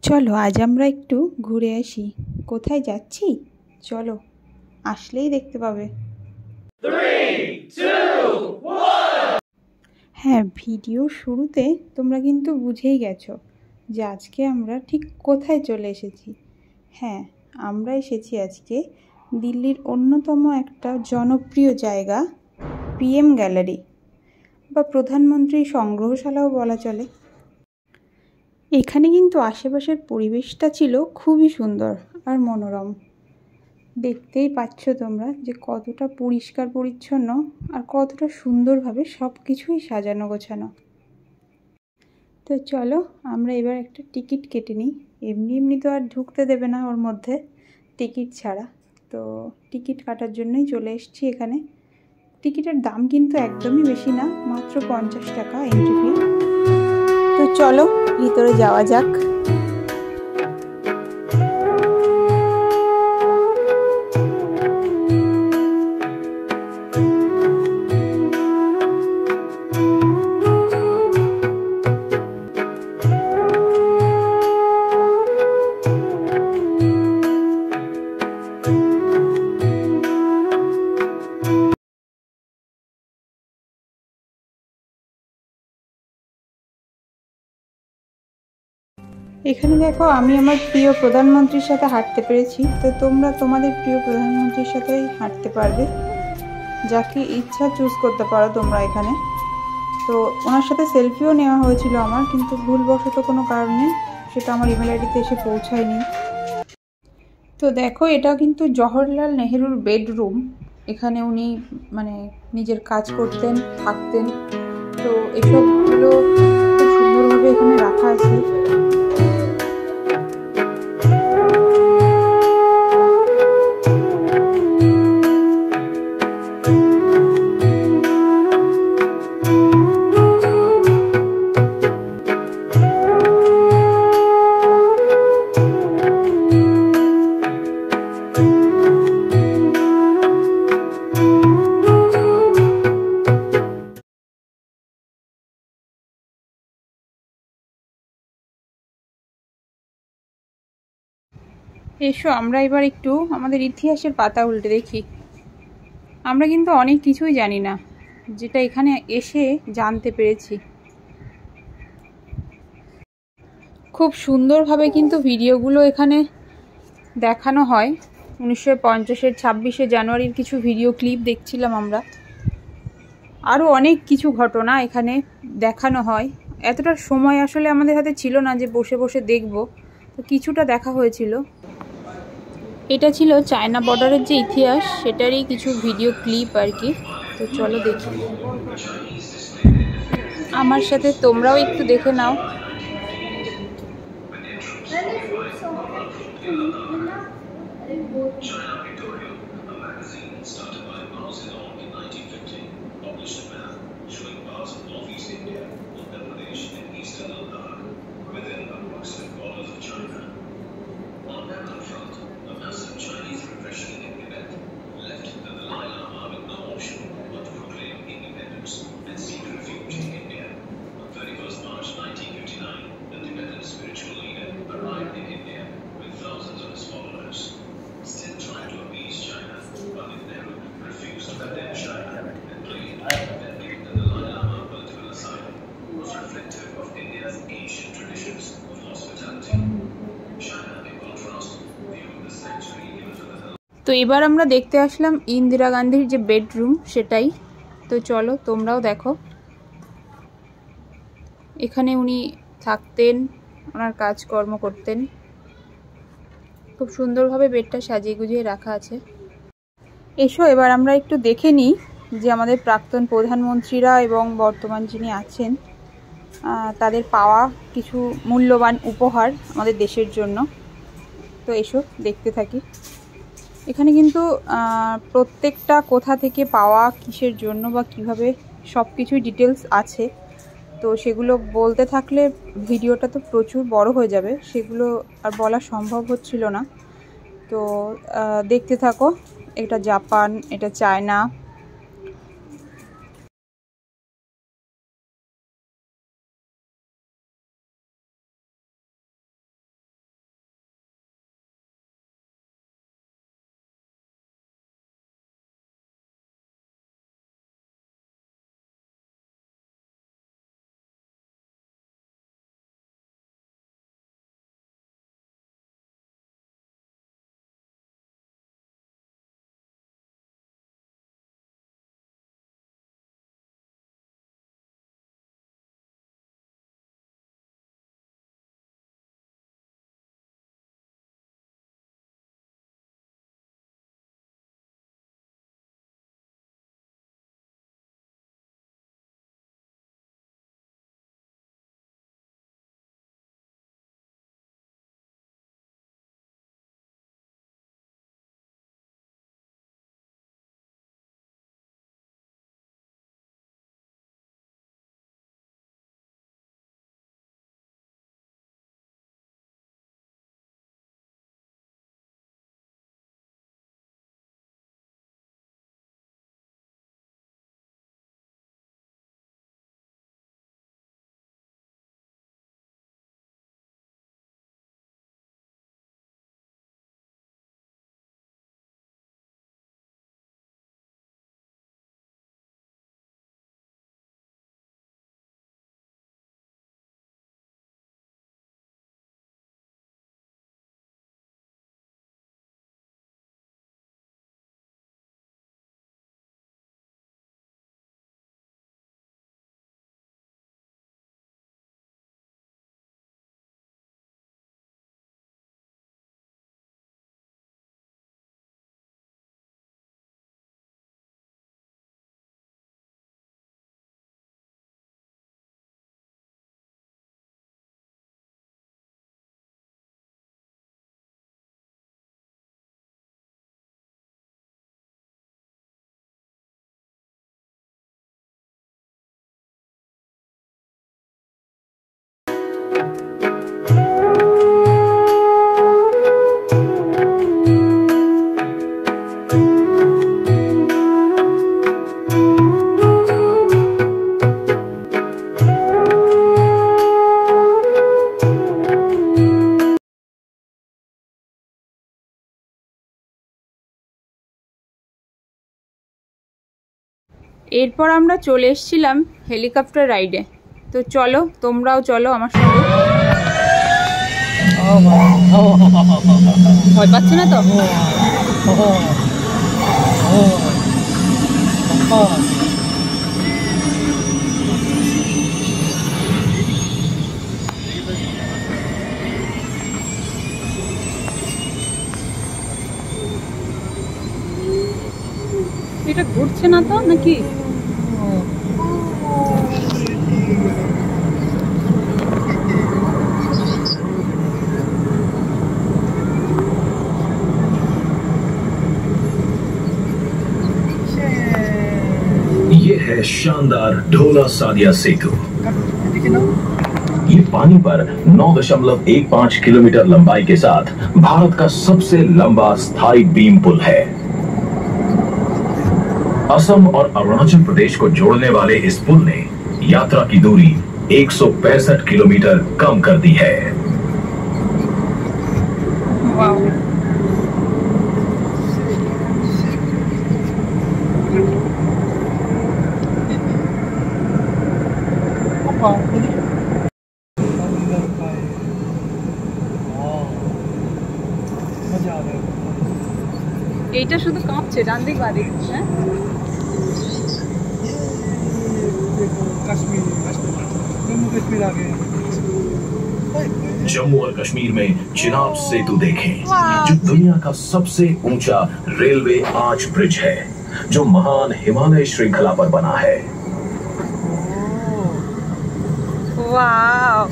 চলো আজ আমরা একটু ঘুরে আসি। কোথায় যাচ্ছি চলো, আসলেই দেখতে পাবে। 3, 2, 1 হ্যাঁ, ভিডিওর শুরুতে তোমরা কিন্তু বুঝেই গেছো যে আজকে আমরা ঠিক কোথায় চলে এসেছি। হ্যাঁ, আমরা এসেছি আজকে দিল্লির অন্যতম একটা জনপ্রিয় জায়গা পিএম গ্যালারি বা প্রধানমন্ত্রী সংগ্রহশালাও বলা চলে। এখানে কিন্তু আশেপাশের পরিবেশটা ছিল খুবই সুন্দর আর মনোরম। দেখতেই পাচ্ছ তোমরা যে কতটা পরিষ্কার পরিচ্ছন্ন আর কতটা সুন্দরভাবে সব কিছুই সাজানো গোছানো। তো চলো আমরা এবার একটা টিকিট কেটে নিই। এমনি এমনি তো আর ঢুকতে দেবে না ওর মধ্যে টিকিট ছাড়া, তো টিকিট কাটার জন্যই চলে এসেছি এখানে। টিকিটের দাম কিন্তু একদমই বেশি না, মাত্র 50 টাকা এন্ট্রি ফি। তো চলো ভিতরে যাওয়া যাক। এখানে দেখো আমি আমার প্রিয় প্রধানমন্ত্রীর সাথে হাঁটতে পেরেছি। তো তোমরা তোমাদের প্রিয় প্রধানমন্ত্রীর সাথেই হাঁটতে পারবে, যাকে ইচ্ছা চুজ করতে পারো তোমরা এখানে। তো ওনার সাথে সেলফিও নেওয়া হয়েছিল আমার, কিন্তু ভুলবশত কোনো কারণে সেটা আমার ইমেল আইডিতে এসে পৌঁছায়নি। তো দেখো এটা কিন্তু জওহরলাল নেহেরুর বেডরুম। এখানে উনি নিজের কাজ করতেন, থাকতেন। তো এসবগুলো খুব সুন্দরভাবে এখানে রাখা আছে। এসো আমরা এবার একটু আমাদের ইতিহাসের পাতা উল্টে দেখি। আমরা কিন্তু অনেক কিছুই জানি না, যেটা এখানে এসে জানতে পেরেছি। খুব সুন্দরভাবে কিন্তু ভিডিওগুলো এখানে দেখানো হয়। 1950-এর 26শে জানুয়ারির কিছু ভিডিও ক্লিপ দেখছিলাম আমরা। আরও অনেক কিছু ঘটনা এখানে দেখানো হয়। এতটা সময় আসলে আমাদের হাতে ছিল না যে বসে বসে দেখব, তো কিছুটা দেখা হয়েছিল। এটা ছিল চায়না বর্ডারের যে ইতিহাস সেটারই কিছু ভিডিও ক্লিপ আর কি। তো চলো দেখি, আমার সাথে তোমরাও একটু দেখে নাও। তো এবার আমরা দেখতে আসলাম ইন্দিরা গান্ধীর যে বেডরুম সেটাই। তো চলো তোমরাও দেখো। এখানে উনি থাকতেন, ওনার কাজকর্ম করতেন। খুব সুন্দরভাবে বেডটা সাজিয়ে গুজিয়ে রাখা আছে। এসো এবার আমরা একটু দেখে নিই যে আমাদের প্রাক্তন প্রধানমন্ত্রীরা এবং বর্তমান যিনি আছেন তাদের পাওয়া কিছু মূল্যবান উপহার আমাদের দেশের জন্য। তো এসো দেখতে থাকি। এখানে কিন্তু প্রত্যেকটা কোথা থেকে পাওয়া, কিসের জন্য বা কিভাবে, সব কিছুই ডিটেলস আছে। তো সেগুলো বলতে থাকলে ভিডিওটা তো প্রচুর বড় হয়ে যাবে, সেগুলো আর বলা সম্ভব হচ্ছিল না। তো দেখতে থাকো। এটা জাপান, এটা চায়না, এরপর আমরা চলে এসেছিলাম হেলিকপ্টার রাইডে। তো চলো, তোমরাও চলো আমার সঙ্গে। ভয় পাচ্ছ না তো? এটা ঘুরছে না তো নাকি? ये है शानदार ढोला सादिया सेतु। ये पानी पर 9.15 किलोमीटर लंबाई के साथ भारत का सबसे लंबा स्थायी बीम पुल है। असम और अरुणाचल प्रदेश को जोड़ने वाले इस पुल ने यात्रा की दूरी 165 किलोमीटर कम कर दी है। वाव। এইটা শুধু কাঁপছে, ডান দিক বাঁ দিক। হ্যাঁ, जम्मू और कश्मीर में चिनाब सेतु देखें, जो दुनिया का सबसे ऊंचा रेलवे आर्च ब्रिज है, जो महान हिमालय श्रृंखला पर बना है। वाव।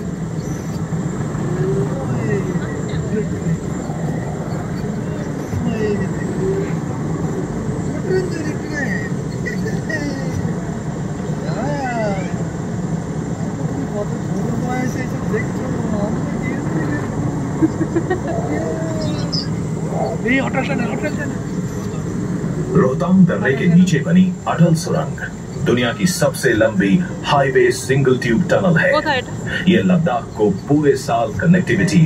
रोहतांग दर्रे के नीचे बनी अटल सुरंग दुनिया की सबसे लंबी हाईवे सिंगल ट्यूब टनल है। ये लद्दाख को पूरे साल कनेक्टिविटी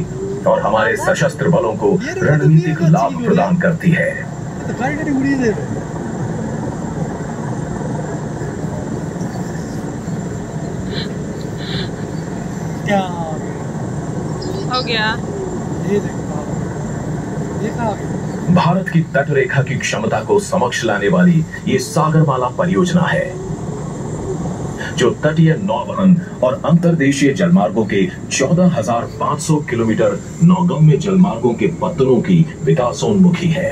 और हमारे सशस्त्र बलों को रणनीतिक लाभ प्रदान करती है। हो गया। भारत की तट रेखा की क्षमता को समक्ष लाने वाली ये सागरमाला परियोजना है, जो तटीय नौवहन और अंतर्देशीय जलमार्गों के 14,500 किलोमीटर नौगम्य जलमार्गों के पत्तनों की विकासोन्मुखी है।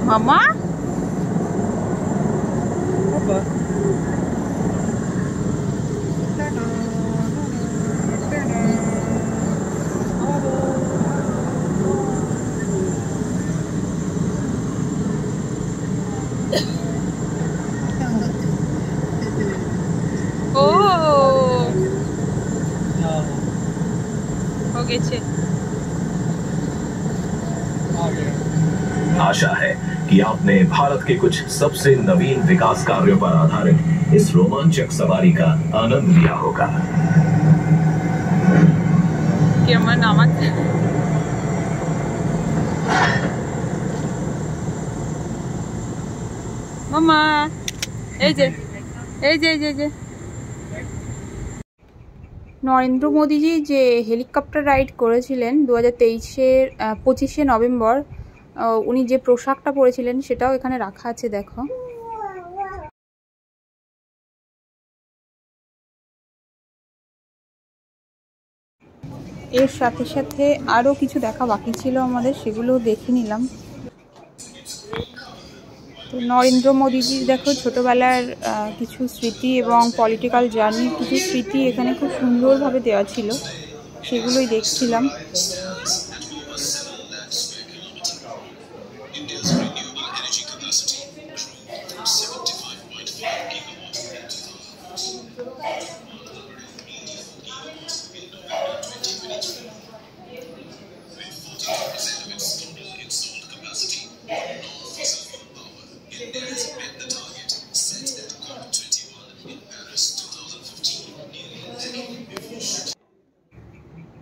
मामा आशा है कि आपने भारत के कुछ सबसे नवीन विकास कार्यों पर आधारित इस रोमांचक सवारी का आनंद लिया होगा। মামা এই যে নরেন্দ্র মোদীজি যে হেলিকপ্টার রাইড করেছিলেন 2023-এর 25শে নভেম্বর, উনি যে পোশাকটা পরেছিলেন সেটাও এখানে রাখা আছে, দেখো। এর সাথে সাথে আরও কিছু দেখা বাকি ছিল আমাদের, সেগুলো দেখে নিলাম। তো নরেন্দ্র মোদীজির দেখো ছোটোবেলার কিছু স্মৃতি এবং পলিটিক্যাল জার্নির কিছু স্মৃতি এখানে খুব সুন্দরভাবে দেওয়া ছিল, সেগুলোই দেখছিলাম।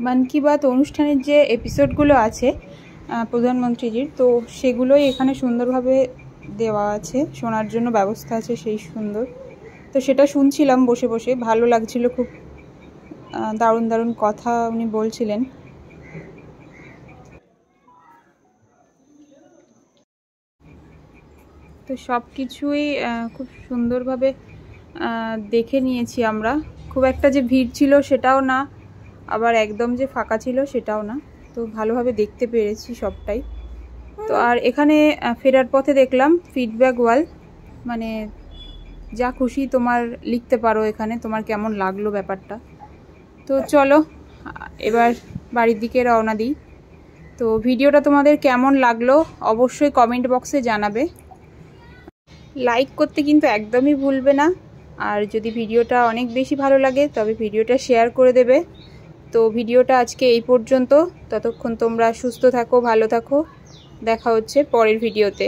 মন কি বাত অনুষ্ঠানের যে এপিসোডগুলো আছে প্রধানমন্ত্রীজির, তো সেগুলোই এখানে সুন্দরভাবে দেওয়া আছে, শোনার জন্য ব্যবস্থা আছে সেই সুন্দর। তো সেটা শুনছিলাম বসে বসে, ভালো লাগছিল খুব, দারুণ দারুণ কথা উনি বলছিলেন। তো সব কিছুই খুব সুন্দরভাবে দেখে নিয়েছি আমরা। খুব একটা যে ভিড় ছিল সেটাও না, আবার একদম যে ফাঁকা ছিল সেটাও না, তো ভালোভাবে দেখতে পেরেছি সবটাই। তো আর এখানে ফেরার পথে দেখলাম ফিডব্যাক ওয়াল, মানে যা খুশি তোমার লিখতে পারো এখানে, তোমার কেমন লাগলো ব্যাপারটা। তো চলো এবার বাড়ির দিকে রওনা দিই। তো ভিডিওটা তোমাদের কেমন লাগলো অবশ্যই কমেন্ট বক্সে জানাবে, লাইক করতে কিন্তু একদমই ভুলবে না। আর যদি ভিডিওটা অনেক বেশি ভালো লাগে তবে ভিডিওটা শেয়ার করে দেবে। তো ভিডিওটা আজকে এই পর্যন্ত, ততক্ষণ তোমরা সুস্থ থাকো, ভালো থাকো, দেখা হচ্ছে পরের ভিডিওতে।